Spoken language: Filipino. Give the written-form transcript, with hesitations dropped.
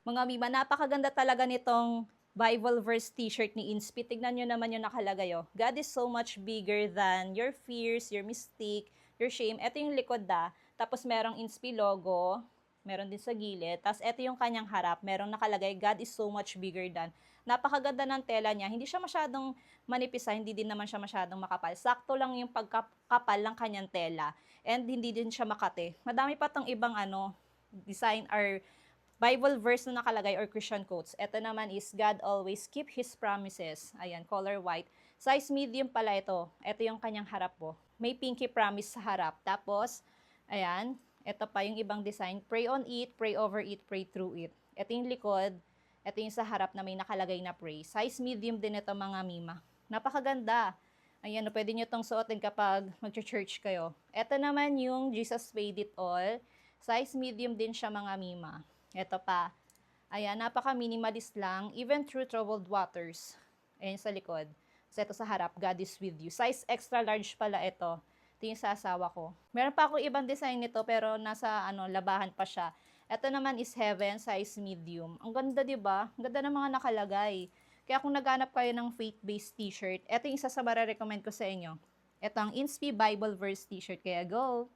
Mga Mima, napakaganda talaga nitong Bible verse t-shirt ni Inspi. Tignan nyo naman yung nakalagay, oh. God is so much bigger than your fears, your mistake, your shame. Ito yung likod, Tapos merong Inspi logo, meron din sa gilid. Tapos ito yung kanyang harap, merong nakalagay, God is so much bigger than. Napakaganda ng tela niya. Hindi siya masyadong manipis, hindi din naman siya masyadong makapal. Sakto lang yung pagkakapal ng kanyang tela. And hindi din siya makate. Madami pa tong ibang design or Bible verse na nakalagay or Christian quotes. Ito naman is, God always keep His promises. Ayan, color white. Size medium pala ito. Ito yung kanyang harap po. May pinky promise sa harap. Tapos, ayan, ito pa yung ibang design. Pray on it, pray over it, pray through it. Ito yung likod. Ito yung sa harap na may nakalagay na pray. Size medium din ito, mga Mima. Napakaganda. Ayan, pwede nyo itong suotin kapag mag-church kayo. Ito naman yung Jesus paid it all. Size medium din siya, mga Mima. Ito pa. Ayan, napaka-minimalist lang. Even through troubled waters. Ayan sa likod. So, ito sa harap, God is with you. Size extra large pala ito. Ito yung sa asawa ko. Meron pa ako ibang design nito, pero nasa labahan pa siya. Ito naman is heaven, size medium. Ang ganda, di ba? Ang ganda ng mga nakalagay. Kaya kung naghanap kayo ng faith-based t-shirt, ito yung isa sa recommend ko sa inyo. Ito ang Inspi Bible Verse t-shirt. Kaya go!